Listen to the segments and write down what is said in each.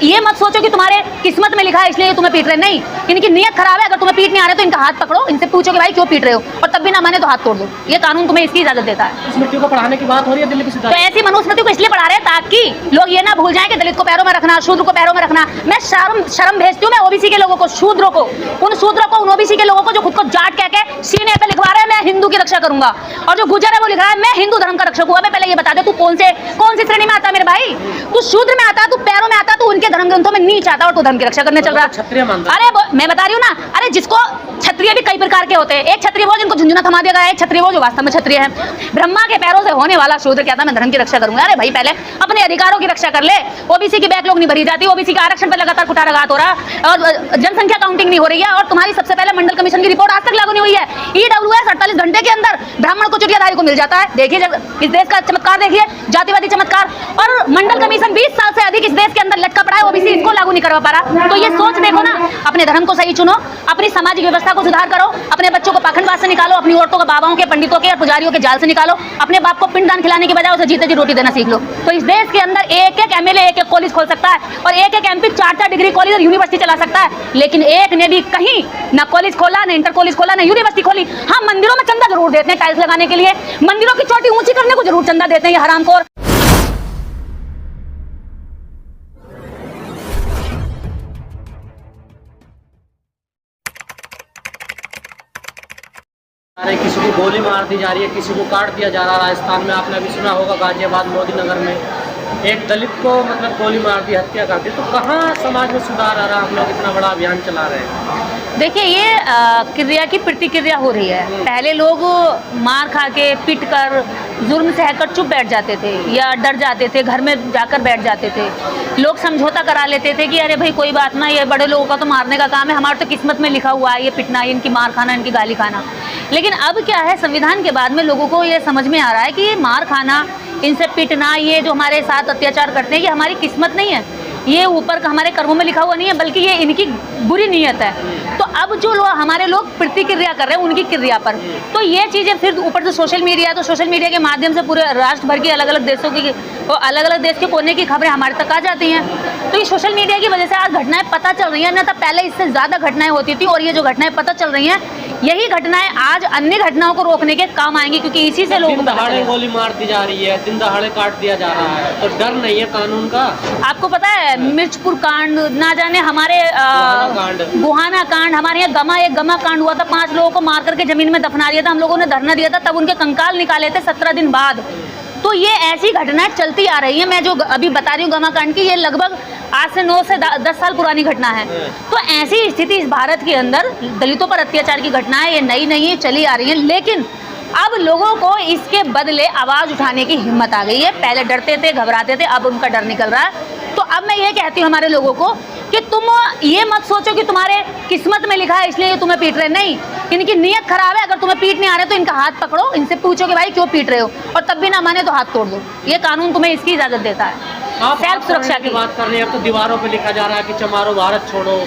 ये मत सोचो कि तुम्हारे किस्मत में लिखा है इसलिए तुम्हें पीट रहे, नहीं, इनकी नीयत खराब है। अगर तुम्हें पीट नहीं आ रहा तो इनका हाथ पकड़ो, इनसे पूछो कि भाई क्यों पीट रहे हो, और तब भी ना माने तो हाथ तोड़ दो। ये कानून तुम्हें इसकी इजाजत देता है। स्मृतियों को पढ़ाने की बात हो रही है दिल्ली की तो ऐसी मनुस्मृति को इसलिए पढ़ा रहे हैं ताकि लोग ये ना भूल जाएं कि दलित को पैरों में रखना, शूद्र को पैरों में रखना। मैं शर्म भेजती हूँ मैं ओबीसी के लोगों को, शूद्रों को, उन शूद्रों को, उन ओबीसी के लोगों को जो खुद को जाट कह के सीने पे लिखवा रहे हैं मैं हिंदू की रक्षा करूंगा, और जो गुजर है वो लिख रहा है मैं हिंदू धर्म का रक्षक हूँ। अबे पहले ये बता दे तू कौन सी श्रेणी में आता है मेरे भाई? तू शूद्र में आता है, तू पैरों में आता है, तू उनके धर्म ग्रंथों में नीच आता है और तू धर्म की रक्षा करने चल रहा है। क्षत्रिय मानता है। अरे मैं बता रही हूँ ना, अरे जिसको क्षत्रिय भी कई प्रकार के होते हैं। एक क्षत्रिय वो जिनको झुंझुना थमा दिया गया है, एक क्षत्रिय वो जो वास्तव में क्षत्रिय है। ब्रह्मा के पैरों से होने वाला शूद्र कहता मैं धर्म की रक्षा करूंगा। अरे भाई पहले अपने अधिकारों की रक्षा कर ले। ओबीसी की बैकलॉग नहीं भरी जाती, ओबीसी के आरक्षण पर लगातार कुठाराघात हो रहा है और जनसंख्या काउंटिंग नहीं हो रही है, और तुम्हारी सबसे पहले मंडल कमीशन की रिपोर्ट आज तक लागू नहीं हुई है। ईडब्ल्यूएस 48 घंटे के अंदर ब्राह्मण को चुटियादारी को मिल जाता है। देखिए इस देश का चमत्कार, देखिए जातिवादी चमत्कार। और मंडल कमीशन 20 साल से अधिक इस देश के अंदर लटका पड़ा है, ओबीसी इसको लागू नहीं करवा पा रहा। तो ये सोच देखो ना, अपने धर्म को सही चुनो, अपनी सामाजिक व्यवस्था को सुधार करो, अपने बच्चों को पाखंडवाद से निकालो, अपनी औरतों को बाबाओं के, पंडितों के और पुजारियों के जाल से निकालो, अपने बाप को पिंडदान खिलाने की बजाय उसे जीते जी रोटी देना सीख लो। तो इस देश के अंदर एक एक एमएलए एक एक कॉलेज खोल सकता है, और एक एक एमपी 4-4 डिग्री कॉलेज और यूनिवर्सिटी चला सकता है, लेकिन एक ने भी कहीं ना कॉलेज खोला, ना इंटर कॉलेज खोला, ना यूनिवर्सिटी खोली। हाँ, मंदिरों में चंदा जरूर देते हैं टाइल्स लगाने के लिए, मंदिरों की चोटी ऊंची करने को जरूर चंदा देते हैं ये हरामखोर। किसी को गोली मार दी जा रही है, किसी को काट दिया जा रहा है। राजस्थान में आपने अभी सुना होगा, गाजियाबाद मोदी नगर में एक दलित को मतलब गोली मार दी, हत्या कर दी। तो कहाँ समाज में सुधार आ रहा है? आप लोग इतना बड़ा अभियान चला रहे हैं। देखिए ये क्रिया की प्रतिक्रिया हो रही है। पहले लोग मार खा के, पीट कर, जुर्म सहकर चुप बैठ जाते थे या डर जाते थे, घर में जाकर बैठ जाते थे। लोग समझौता करा लेते थे कि अरे भाई कोई बात ना, ये बड़े लोगों का तो मारने का काम है, हमारे तो किस्मत में लिखा हुआ है ये पिटना, इनकी मार खाना, इनकी गाली खाना। लेकिन अब क्या है, संविधान के बाद में लोगों को ये समझ में आ रहा है कि ये मार खाना, इनसे पिटना, ये जो हमारे साथ अत्याचार करते हैं, ये हमारी किस्मत नहीं है, ये ऊपर का हमारे कर्मों में लिखा हुआ नहीं है, बल्कि ये इनकी बुरी नीयत है। तो अब जो लोग हमारे लोग प्रतिक्रिया कर रहे हैं उनकी क्रिया पर, तो ये चीज़ें फिर ऊपर से सोशल मीडिया, तो सोशल मीडिया के माध्यम से पूरे राष्ट्र भर की अलग अलग देशों की और अलग अलग देश के कोने की खबरें हमारे तक आ जाती हैं। तो ये सोशल मीडिया की वजह से आज घटनाएं पता चल रही हैं, ना तो पहले इससे ज़्यादा घटनाएं होती थी, और ये जो घटनाएं पता चल रही हैं, यही घटनाएं आज अन्य घटनाओं को रोकने के काम आएंगी, क्योंकि इसी से लोग दिन दहाड़े गोली मार दी जा रही है, दिन दहाड़े काट दिया जा रहा है, तो डर नहीं है कानून का? आपको पता है मिर्चपुर कांड, ना जाने हमारे गोहाना कांड, हमारे यहाँ गमा कांड हुआ था, 5 लोगों को मार करके जमीन में दफना दिया था, हम लोगों ने धरना दिया था, तब उनके कंकाल निकाले थे 17 दिन बाद। तो ये ऐसी घटनाएं चलती आ रही हैं। मैं जो अभी बता रही हूँ गमा कांड की, ये लगभग आज से 9 से 10 साल पुरानी घटना है। तो ऐसी स्थिति इस भारत के अंदर दलितों पर अत्याचार की घटनाएं ये नई नहीं चली आ रही है, लेकिन अब लोगों को इसके बदले आवाज़ उठाने की हिम्मत आ गई है। पहले डरते थे, घबराते थे, अब उनका डर निकल रहा है। तो अब मैं ये कहती हूँ हमारे लोगों को कि तुम ये मत सोचो कि तुम्हारे किस्मत में लिखा है इसलिए तुम्हें पीट रहे, नहीं, इनकी नीयत खराब है। अगर तुम्हें पीट नहीं आ रहा तो इनका हाथ पकड़ो, इनसे पूछो कि भाई क्यों पीट रहे हो, और तब भी ना माने तो हाथ तोड़ दो। ये कानून तुम्हें इसकी इजाज़त देता है। सेल्फ सुरक्षा की बात कर रहे हैं, अब तो दीवारों पे लिखा जा रहा है कि चमारो भारत छोड़ो।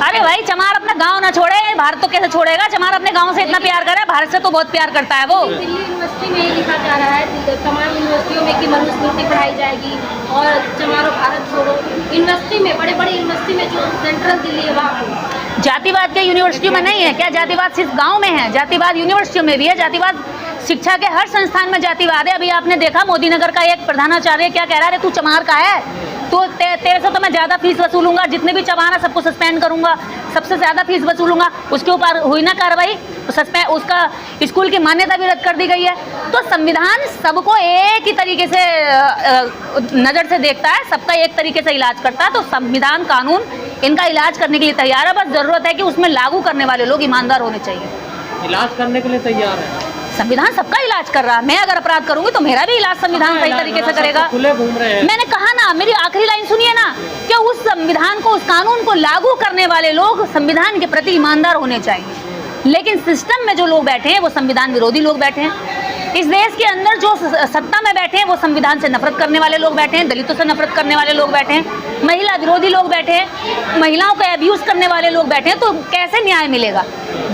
अरे भाई चमार अपना गांव ना छोड़े, भारत तो कैसे छोड़ेगा? चमार अपने गांव से इतना प्यार करे, भारत से तो बहुत प्यार करता है वो। दिल्ली यूनिवर्सिटी में ये लिखा जा रहा है तमाम यूनिवर्सिटियों में कि मनुस्मृति पढ़ाई जाएगी और चमारो भारत छोड़ो। यूनिवर्सिटी में, बड़े बड़े यूनिवर्सिटी में जो सेंट्रल दिल्ली है वहाँ जातिवाद के यूनिवर्सिटियों में नहीं है क्या? जातिवाद सिर्फ गाँव में है, जातिवाद यूनिवर्सिटियों में भी है। जातिवाद शिक्षा के हर संस्थान में जातिवाद है। अभी आपने देखा मोदी नगर का एक प्रधानाचार्य क्या कह रहा है, तू चमार का है तो तेरे से तो मैं ज़्यादा फीस वसूलूंगा, जितने भी चमार है सबको सस्पेंड करूंगा, सबसे ज़्यादा फीस वसूलूंगा। उसके ऊपर हुई ना कार्रवाई, सस्पेंड, उसका स्कूल की मान्यता भी रद्द कर दी गई है। तो संविधान सबको एक ही तरीके से नज़र से देखता है, सबका एक तरीके से इलाज करता है। तो संविधान कानून इनका इलाज करने के लिए तैयार है, बस ज़रूरत है कि उसमें लागू करने वाले लोग ईमानदार होने चाहिए। इलाज करने के लिए तैयार है संविधान, सबका इलाज कर रहा है। मैं अगर अपराध करूंगी तो मेरा भी इलाज संविधान सही तरीके से करेगा। खुले घूम रहे हैं। मैंने कहा ना, मेरी आखिरी लाइन सुनिए ना, कि उस संविधान को, उस कानून को लागू करने वाले लोग संविधान के प्रति ईमानदार होने चाहिए। लेकिन सिस्टम में जो लोग बैठे हैं वो संविधान विरोधी लोग बैठे हैं। इस देश के अंदर जो सत्ता में बैठे हैं वो संविधान से नफरत करने वाले लोग बैठे हैं, दलितों से नफरत करने वाले लोग बैठे हैं, महिला विरोधी लोग बैठे हैं, महिलाओं का अब्यूज करने वाले लोग बैठे हैं। तो कैसे न्याय मिलेगा?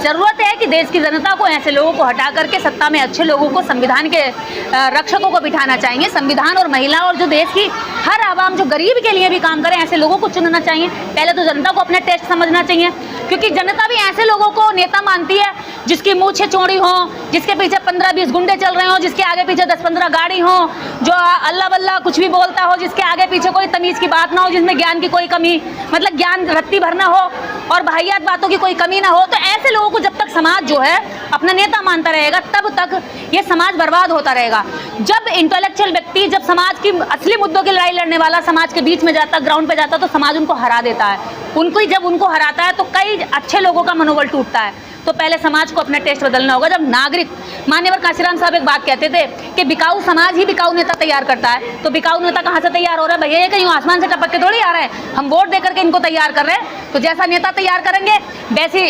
जरूरत है कि देश की जनता को ऐसे लोगों को हटा करके सत्ता में अच्छे लोगों को, संविधान के रक्षकों को बिठाना चाहिए। संविधान और महिला और जो देश की हर आवाम जो गरीब के लिए भी काम करें, ऐसे लोगों को चुनना चाहिए। पहले तो जनता को अपने टेस्ट समझना चाहिए, क्योंकि जनता भी ऐसे लोगों को नेता मानती है जिसकी मूछें चौड़ी हो, जिसके पीछे 15-20 गुंडे चल रहे हो, जिसके आगे पीछे 10-15 गाड़ी हो, जो अल्लाह बल्ला कुछ भी बोलता हो, जिसके आगे पीछे कोई तमीज की बात ना हो, जिसमें ज्ञान की कोई कमी, मतलब ज्ञान रत्ती भर ना हो और वाहियात बातों की कोई कमी ना हो। तो ऐसे लोगों को जब तक समाज जो है अपना नेता मानता रहेगा, तब तक ये समाज बर्बाद होता रहेगा। जब इंटेलेक्चुअल व्यक्ति, जब समाज की असली मुद्दों की लड़ाई लड़ने वाला समाज के बीच में जाता, ग्राउंड पे जाता, तो समाज उनको हरा देता है। जब उनको हराता है तो कई अच्छे लोगों का मनोबल टूटता है। तो पहले समाज को अपना टेस्ट बदलना होगा। जब नागरिक, मान्यवर काशीराम साहब एक बात कहते थे कि बिकाऊ समाज ही बिकाऊ नेता तैयार करता है। तो बिकाऊ नेता कहाँ से तैयार हो रहा है भैया? ये कहीं आसमान से टपक के थोड़ी आ रहे हैं, हम वोट दे करके इनको तैयार कर रहे हैं। तो जैसा नेता तैयार करेंगे वैसी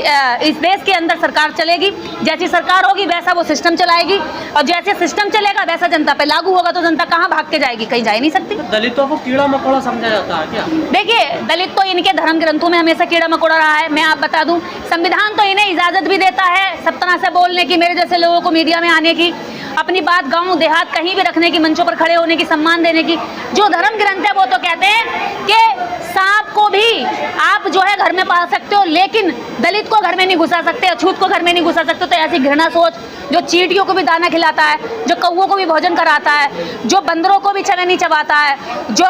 इस देश के अंदर सरकार चलेगी, जैसी सरकार होगी वैसा वो सिस्टम चलाएगी, और जैसे सिस्टम चलेगा वैसा जनता पे लागू होगा। तो जनता कहाँ भाग के जाएगी? कहीं जा ही नहीं सकती। दलितों को कीड़ा मकोड़ा समझा जाता है क्या? देखिए, दलित तो इनके धर्म ग्रंथों में हमेशा कीड़ा मकोड़ा रहा है। मैं आप बता दूं, संविधान तो इन्हें इजाजत भी देता है सब तरह से बोलने की, मेरे जैसे लोगों को मीडिया में आने की, अपनी बात गांव देहात कहीं भी रखने की, मंचों पर खड़े होने की, सम्मान देने की। जो धर्म ग्रंथ है वो तो कहते हैं कि सांप को भी आप जो है घर में पाल सकते हो, लेकिन दलित को घर में नहीं घुसा सकते, अछूत को घर में नहीं घुसा सकते। तो ऐसी घृणा सोच, जो चींटियों को भी दाना खिलाता है, जो कौवों को भी भोजन कराता है, जो बंदरों को भी चने नहीं चबाता है, जो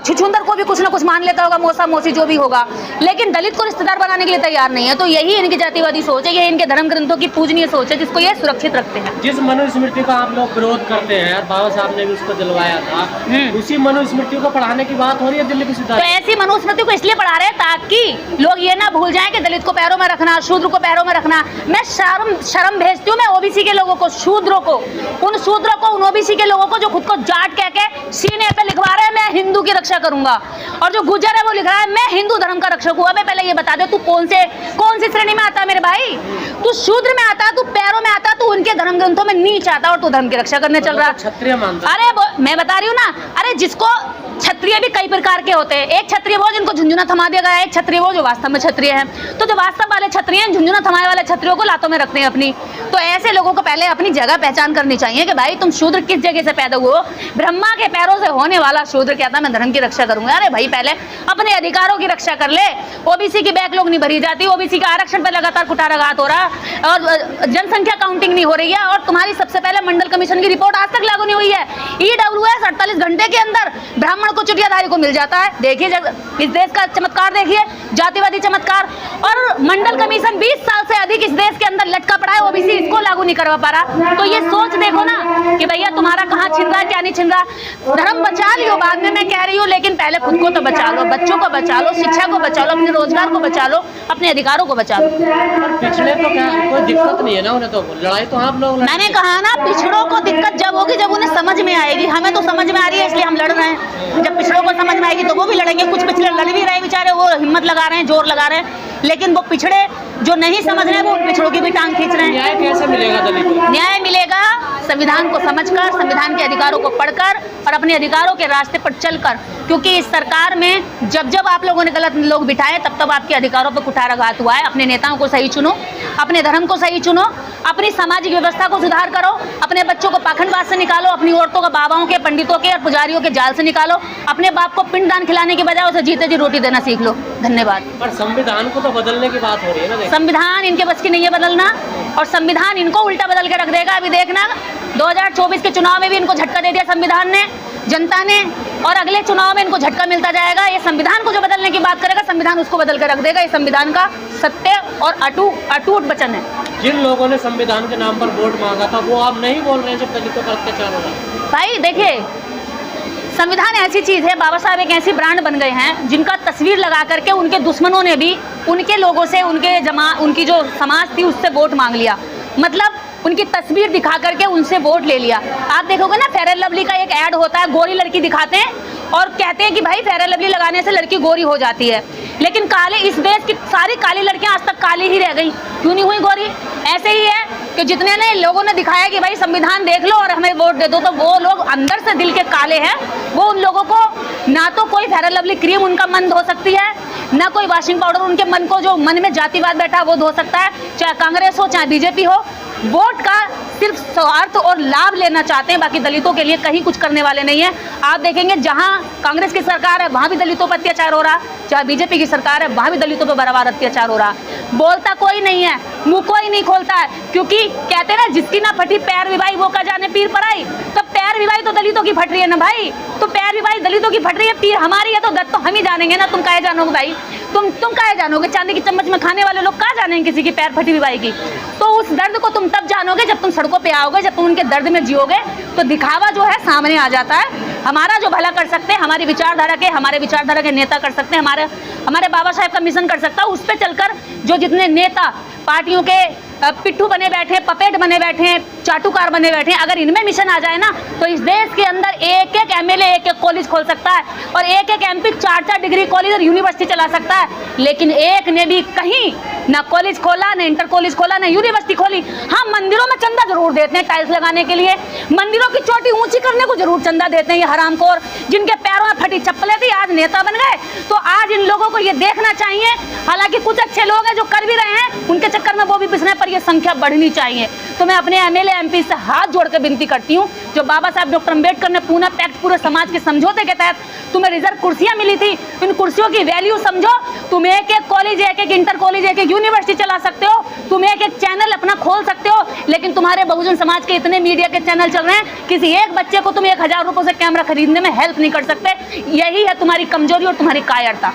छुछुंदर को भी कुछ ना कुछ मान लेता होगा, मौसा मौसी जो भी होगा, लेकिन दलित को रिश्तेदार बनाने के लिए तैयार नहीं है। तो यही इनकी जातिवादी सोच है, यही इनके धर्म ग्रंथों की पूजनीय सोच है, जिसको ये सुरक्षित रखते हैं। जिस मनुस्मृति का आप लोग विरोध करते हैं, बाबा साहब ने भी उसको जलवाया था, उसी मनुस्मृति को पढ़ाने की बात हो रही है दिल्ली विश्वविद्यालय। तो ऐसी मनुस्मृति को इसलिए पढ़ा रहे हैं ताकि लोग ये ना भूल जाएं कि दलित को पैरों में रखना, शूद्र को पैरों में रखना। मैं शर्म भेजती हूँ मैं ओबीसी के लोगों को, शूद्रों को, उन शूद्रों को, उन ओबीसी के लोगों को जो खुद को जाट कह के सीने पे लिखवा रहे हैं मैं हिंदू की रक्षा करूंगा, और जो गुजर है वो लिख रहा है मैं हिंदू धर्म का रक्षक हूँ। अबे पहले ये बता दे, तू कौन सी श्रेणी में आता है मेरे भाई? तू शूद्र में आता, तू पैरों में आता, तू उनके धर्म ग्रंथों में नीच आता, और तू धर्म की रक्षा करने चल रहा। क्षत्रिय मानता। अरे मैं बता रही हूँ ना, अरे जिसको क्षत्रिय भी कई प्रकार के होते हैं। एक क्षत्रिय वो जिनको झुंझुना थमा दिया गया है, एक क्षत्रिय वो जो वास्तव में क्षत्रिय है। तो जो वास्तव वाले क्षत्रिय हैं, झुंझुना थमाए वाले क्षत्रियों को लातों में रखते हैं अपनी। तो ऐसे लोगों को पहले अपनी जगह पहचान करनी चाहिए कि भाई तुम शूद्र किस जगह से पैदा हुए हो। ब्रह्मा के पैरों से होने वाला शूद्र कहता मैं धर्म की रक्षा करूंगा। अरे भाई पहले अपने अधिकारों की रक्षा कर ले। ओबीसी की बैकलॉग नहीं भरी जाती, ओबीसी का आरक्षण पर लगातार कुठाराघात हो रहा है, और जनसंख्या काउंटिंग नहीं हो रही है, और तुम्हारी सबसे पहले मंडल कमीशन की रिपोर्ट आज तक लागू नहीं हुई है। ईडब्ल्यूएस 48 घंटे के अंदर ब्राह्मण को चुटियाधारी को मिल जाता है। देखिए इस देश का चमत्कार, देखिए जातिवादी चमत्कार। और मंडल कमीशन 20 साल से अधिक इस देश के अंदर लटका पड़ा है, ओबीसी इसको लागू नहीं करवा पा रहा। तो ये सोच देखो ना कि भैया तुम्हारा कहाँ छिन रहा है, क्या नहीं छिन रहा। धर्म बचा लियो, बाद में मैं कह रही हूँ, लेकिन पहले खुद को तो बचा लो, बच्चों को बचा लो, शिक्षा को बचा लो, अपने रोजगार को बचा लो, अपने अधिकारों को बचा लो। पिछड़े तो क्या कोई दिक्कत नहीं है ना उन्हें, तो लड़ाई तो आप लोग। मैंने कहा ना, पिछड़ों को दिक्कत जब होगी जब उन्हें समझ में आएगी। हमें तो समझ में आ रही है इसलिए हम लड़ रहे हैं। जब पिछड़ों को समझ में आएगी तो वो भी लड़ेंगे। कुछ पिछड़े लड़ भी रहे बेचारे, वो हिम्मत लगा रहे हैं, जोर लगा रहे हैं, लेकिन वो पिछड़े जो नहीं समझ रहे हैं वो उन पिछड़ों की भी टांग खींच रहे हैं। न्याय कैसे मिलेगा दलित को? न्याय मिलेगा संविधान को समझकर, संविधान के अधिकारों को पढ़कर और अपने अधिकारों के रास्ते पर चलकर। क्योंकि इस सरकार में जब आप लोगों ने गलत लोग बिठाए तब आपके अधिकारों पर कुठाराघात हुआ है। अपने नेताओं को सही चुनो, अपने धर्म को सही चुनो, अपनी सामाजिक व्यवस्था को सुधार करो, अपने बच्चों को पाखंडवाद से निकालो, अपनी औरतों को बाबाओं के, पंडितों के और पुजारियों के जाल से निकालो। अपने बाप को पिंडदान खिलाने की बजाय उसे जीते जी रोटी देना सीख लो। धन्यवाद। पर संविधान को तो बदलने की बात हो रही है ना। संविधान इनके बस की नहीं है बदलना, और संविधान इनको उल्टा बदल के रख देगा। अभी देखना 2024 के चुनाव में भी इनको झटका दे दिया संविधान ने, जनता ने, और अगले चुनाव में इनको झटका मिलता जाएगा। ये संविधान को जो बदलने की बात करेगा, संविधान उसको बदल कर रख देगा। ये संविधान का सत्य और अटूट वचन है। जिन लोगों ने संविधान के नाम पर वोट मांगा था वो आप नहीं बोल रहे हैं जब दलितों पर अत्याचार हो रहा। भाई देखिए, संविधान ऐसी चीज है, बाबा साहब एक ऐसी ब्रांड बन गए हैं जिनका तस्वीर लगा करके उनके दुश्मनों ने भी उनके लोगों से, उनकी जो समाज थी उससे वोट मांग लिया। मतलब उनकी तस्वीर दिखा करके उनसे वोट ले लिया। आप देखोगे ना, फेयर एंड लवली का एक ऐड होता है, गोरी लड़की दिखाते हैं और कहते हैं कि भाई फेयर एंड लवली लगाने से लड़की गोरी हो जाती है। लेकिन काले, इस देश की सारी काली लड़कियां आज तक काली ही रह गई, क्यों नहीं हुई गोरी? ऐसे ही है कि जितने ने लोगों ने दिखाया कि भाई संविधान देख लो और हमें वोट दे दो, तो वो लोग अंदर से दिल के काले हैं। वो उन लोगों को ना तो कोई फेयर एंड लवली क्रीम उनका मन धो सकती है, ना कोई वॉशिंग पाउडर उनके मन को, जो मन में जातिवाद बैठा वो धो सकता है, चाहे कांग्रेस हो चाहे बीजेपी हो। वोट का सिर्फ स्वार्थ और लाभ लेना चाहते हैं, बाकी दलितों के लिए कहीं कुछ करने वाले नहीं है। आप देखेंगे जहां कांग्रेस की सरकार है वहां भी दलितों पर अत्याचार हो रहा, चाहे बीजेपी की सरकार है वहां भी दलितों पर बराबर अत्याचार हो रहा। बोलता कोई नहीं है, मुंह कोई नहीं खोलता है, क्योंकि कहते हैं ना जिसकी ना फटी पैर विवाही वो का जाने पीर पर आई। तो पैर विवाही तो दलितों की फट रही है ना भाई, तो पैर विवाही दलितों की फट रही है, पीर हमारी है तो दत्त तो हम ही जानेंगे ना, तुम काहे जानोगे भाई? तुम काहे जानोगे? चांदी की चम्मच में खाने वाले लोग कहाँ जानेंगे किसी की पैर फटी विवाही की? तो उस दर्द को तुम तब जानोगे जब तुम सड़कों पे आओगे, जब तुम उनके दर्द में जियोगे। तो दिखावा जो है सामने आ जाता है। हमारा जो भला कर सकते हैं, हमारे विचारधारा के नेता कर सकते हैं, हमारे बाबा साहेब का मिशन कर सकता है। उस पर चलकर जो जितने नेता पार्टियों के पिट्ठू बने बैठे, पपेट बने बैठे, चाटुकार बने बैठे, अगर इनमें मिशन आ जाए ना तो इस देश के अंदर एक एक एमएलए एक एक कॉलेज खोल सकता है और एक एक एमपी 4-4 डिग्री कॉलेज और यूनिवर्सिटी चला सकता है। लेकिन एक ने भी कहीं ना कॉलेज खोला, ना इंटर कॉलेज खोला, ना यूनिवर्सिटी खोली। हाँ, मंदिरों में चंदा जरूर देते हैं टाइल्स लगाने के लिए, मंदिरों की चोटी ऊंची करने को जरूर चंदा देते हैं ये हरामखोर, जिनके पैरों में फटी चप्पलें थी आज नेता बन गए। तो आज इन लोगों को ये देखना चाहिए, हालांकि कुछ अच्छे लोग हैं जो कर भी रहे हैं, उनके चक्कर में वो भी पिस रहे हैं, पर ये संख्या बढ़नी चाहिए। तो मैं अपने एमएलए एमपी से हाथ जोड़ कर विनती करती हूँ, जो बाबा साहब डॉक्टर अम्बेडकर ने पूना पैक्ट पूरे समाज के समझौते के तहत तुम्हें रिजर्व कुर्सियां मिली थी, इन कुर्सियों की वैल्यू समझो। तुम एक एक कॉलेज, एक एक इंटर कॉलेज, एक एक यूनिवर्सिटी चला सकते हो, तुम एक एक चैनल अपना खोल सकते हो, लेकिन तुम्हारे बहुजन समाज के इतने मीडिया के चैनल चल रहे हैं, किसी एक बच्चे को तुम 1000 रुपये से कैमरा खरीदने में हेल्प नहीं कर सकते। यही है तुम्हारी कमजोरी और तुम्हारी कायरता।